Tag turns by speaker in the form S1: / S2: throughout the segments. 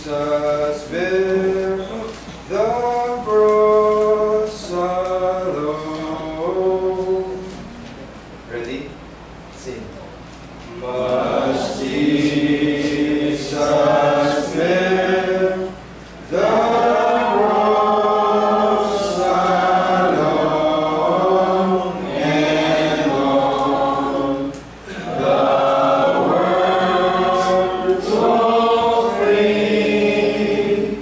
S1: Jesus bear the cross alone. Ready? Sing. Must Jesus bear the cross alone, and on the world so free,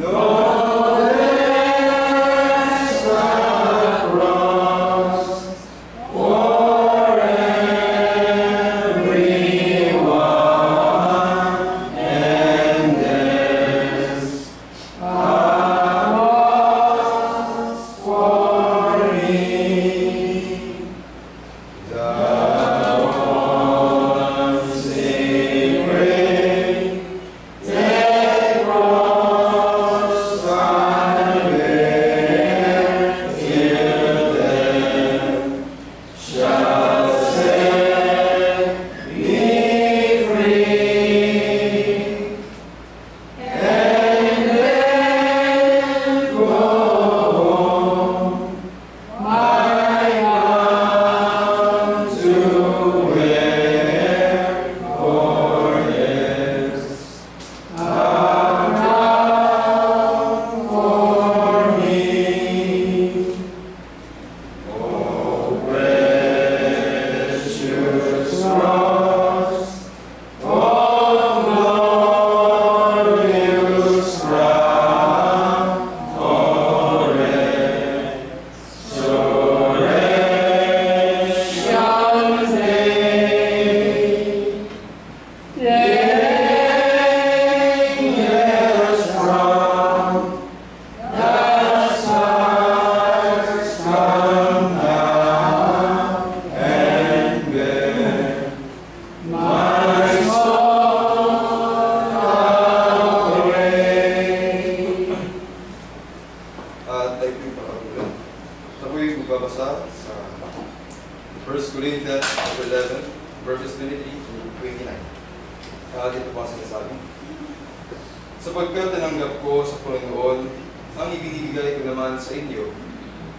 S1: no less the cross for everyone, and there's a cross for me. The one sacred dead cross I bear till death shall set me free, and then go home, my bound to where forest a crown for me. Oh, precious cross, oh, glorious crown, oh, resurrection day. Angels from the stars come down and bear my soul away. Tayo po yung pakagulan. Ito po yung magbabasa sa 1 Corinthians 11, verses 23 to 29. Dito po ang sinasabi. Sapagkat tinanggap ko sa Panginoon ang ibinibigay ko naman sa inyo,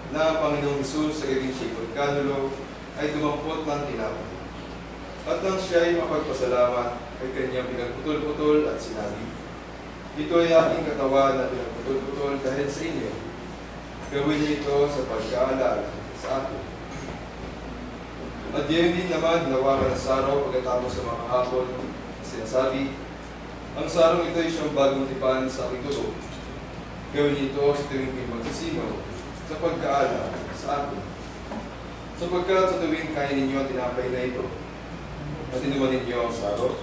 S1: na ang Panginoong Hesus sa gabing siya'y pagkanulo ay dumampot ng tinapay. At nang siya'y mapagpasalamat ay kanyang pinagputol-putol at sinabi, ito ay aking katawan na pinagputol-putol dahil sa inyo. Gawin niyo ito sa pagkaalala sa akin. At yun din naman ginawa ng saraw pagkatapos sa mga hapon, sinasabi, ang sarong ito ay siyang bagong tipan sa aking dugo. Gawin niyo ito sa tuwing may magsisino sa pagkaala sa akin. Sapagkat sa tuwing kain ninyo ang tinapay na ito, at inuman ninyo ang saro,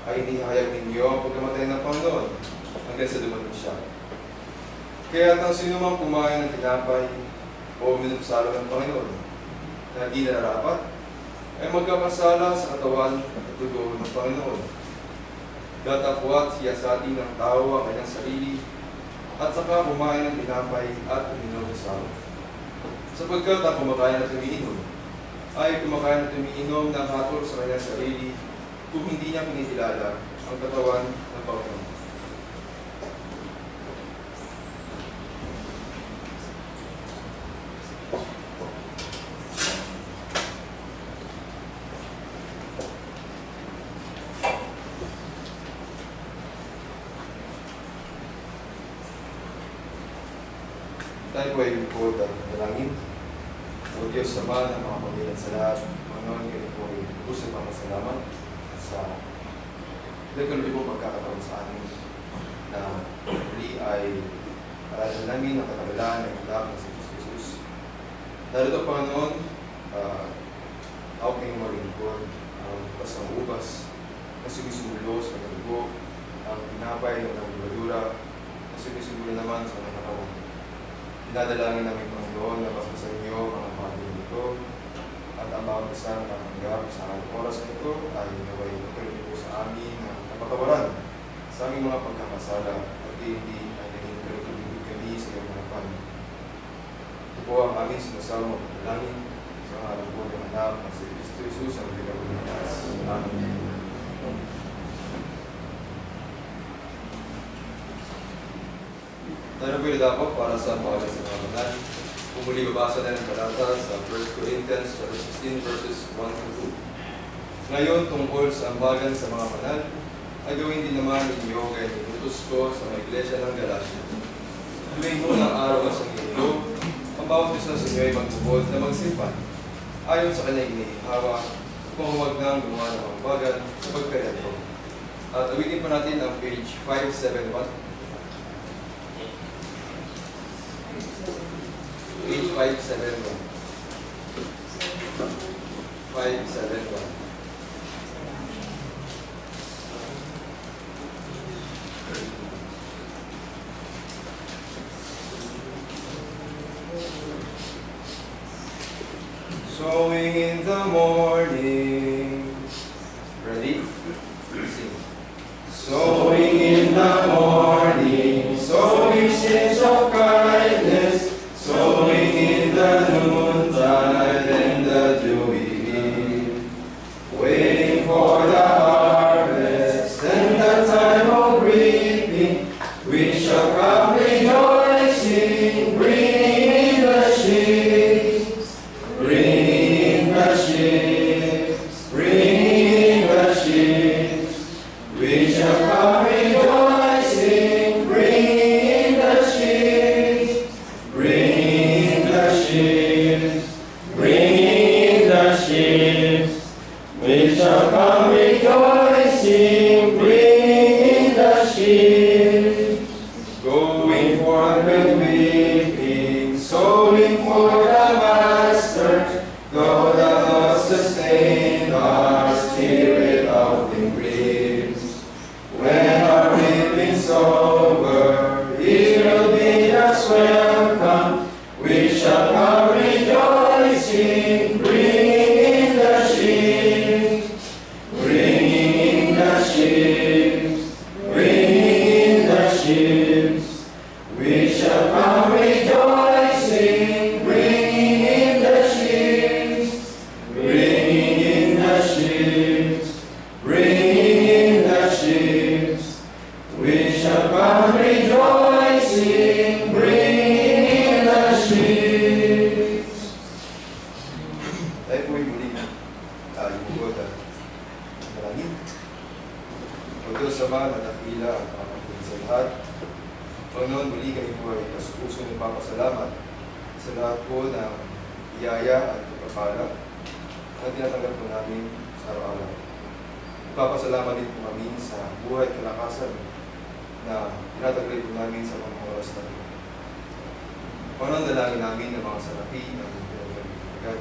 S1: ay inihayag ninyo ang pagkamatay ng Panginoon hanggang sa dumating siya. Kaya ang sino mang kumain ng tinapay o uminom sa saro ng Panginoon na hindi nararapat, ay magkakasala sa katawan at dugo ng Panginoon. Datapwat siya sa atin ng tao ang kanyang sarili, at saka kumain ng tinapay at uminom ng saro. Sapagkat ang kumakain at umiinom ay kumakain at umiinom ng hatol sa kanyang sarili kung hindi niya kinikilala ang katawan ng Panginoon. Tayo po ay lingkod at dalangin. O Diyos Ama ng mga pangilan sa lahat, Panginoon, kayo po ay pusong papasalamat sa nagkalubi po pagkakataon sa amin na muli ay alalan namin ang katagalan ng anak ng si Jesus. Dahil ito, Panginoon, ako kayong malingkod, ang bukas ng ubas, na sumisulo sa dugo, ang tinapay ng nagbuladura, na sumisulo naman sa mga katawan. Dinadalangin namin, Panginoon, na pasasan niyo ang pagkain nito at ang bawat isang natanggap sa oras na ito ay naway magkaroon po sa amin ng kapatawaran sa aming mga pagkakasala at hindi ay naging karutulibig kami sa iyong harapan. Ito po ang aming sinasawang magdalangin sa araw po ng anak ng si Kristo Jesus ang bigay ng Diyos. Amen. Tayo po yung dapat para sa bawalan sa mga banal. Kung muli babasa na ng talata sa 1 Corinthians 16 verses 1 to 2. Ngayon, tungkol sa ambagan sa mga banal, ay gawin din naman ninyo kaya nilutos ko sa mga iglesia ng Galacia. Tuwing unang araw ng Sanggunido, ang bawat isa sa inyo ay magbubod na magsimpan. Ayon sa kanyang inihawa, kung huwag nang gumawa ng ambagan sa pagkareto. At awitin pa natin ang page 571. Page 571. 571. Sowing in the morning. Ready? Sing. Sowing in the morning, sowing seeds of kindness, sowing in the noontide and the dewy eve, waiting for the harvest and the time of reaping, we shall come rejoicing, bringing in the sheaves, bringing in the sheaves, bringing in the sheaves. We shall come rejoicing, bringing in the sheaves, bringing in the sheaves, bringing in the sheaves. We shall come rejoicing, bringing in the sheaves. Going forth with weeping, sowing for the Master, though the Lord sustain our spirit of the grieves. When our reaping's over, He will bid us welcome. We shall come rejoicing, bringing in the sheaves, bringing in the sheaves, bringing in the sheaves. We shall come rejoicing, bringing in the sheaves, bringing in the sheaves, bringing in the sheaves. We shall come rejoicing, bringing in the sheaves. Tayo po'y muli ibukod at maraming. O Diyos Ama na dakila at makakulit sa lahat. Panginoon, muli kami po ay kasupusong nagpapasalamat sa lahat po ng biyaya at pagpapala na tinatanggap po namin sa araw-araw. Nagpapasalamat din po kami sa buhay at kalakasan na tinataglay po namin sa mga oras na ito. Panginoon, dalangin namin ng mga salapi ng pinagkakalimutan.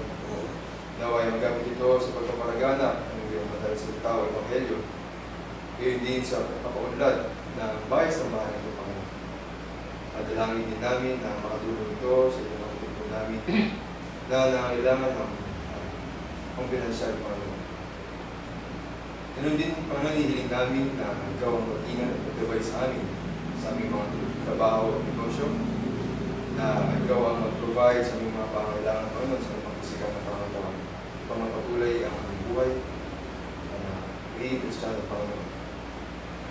S1: Naway magamit ito sa pagpaparagana ng iyong madalas sa tao at Evangelyo. Gayon din sa pagpapaunlad ng bahay sa bahay ng Panginoon. At dalangin din namin na makatulong ito sa iyong mga po namin na nangangailangan ng pangpinansyal ng Panginoon. Ganun din, Panginoon, hihiling namin na ikaw ang mag-ingat at mag-gabay sa amin, sa aming mga trabaho at negosyo, na ikaw ang mag-provide sa aming mga pangangailangan ng Panginoon sa mga pagsikat na pangangailangan. Pangapatuloy ang aming buhay, magiging Kristiyano ng Panginoon.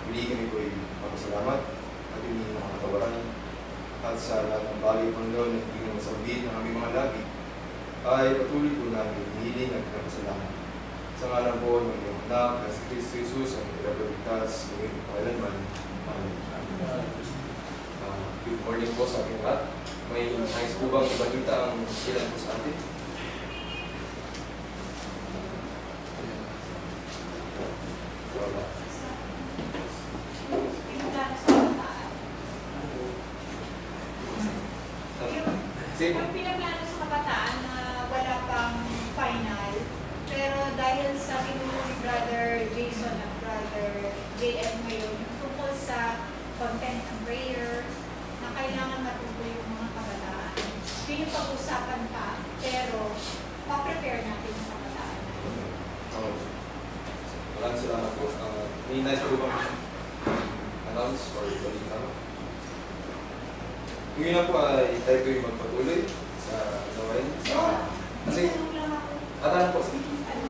S1: Muli kami po ay papasalamat at hindi mga katawaran at sa lahat ng bagay, Panginoon, na hindi naman sabihin ng aming mga labi, ay patuloy po namin hihiling at pinapasalamat. Sa ngalan po ng iyong anak na si Kristo Jesus ang pinagpaligtas ng iyong kailanman. Amen. Good morning po sa ating lahat. May nais po bang ibalita ang ilan po sa atin? Wala.
S2: Yung pinaplano sa kabataan na wala pang final, pero dahil sa tinulong ni Brother Jason at Brother JM ngayon, tungkol sa content ng prayers, na kailangan matutuloy yung mga kabataan. Yun yung pag-usapan pa, pero pa-prepare natin yung kabataan.
S1: Maraming salamat po. May nice po bang announce or balita? Ngayon na po ay tayo ko yung magpatuloy sa gawain. Kasi,
S2: Tulong lang ako.
S1: ano po?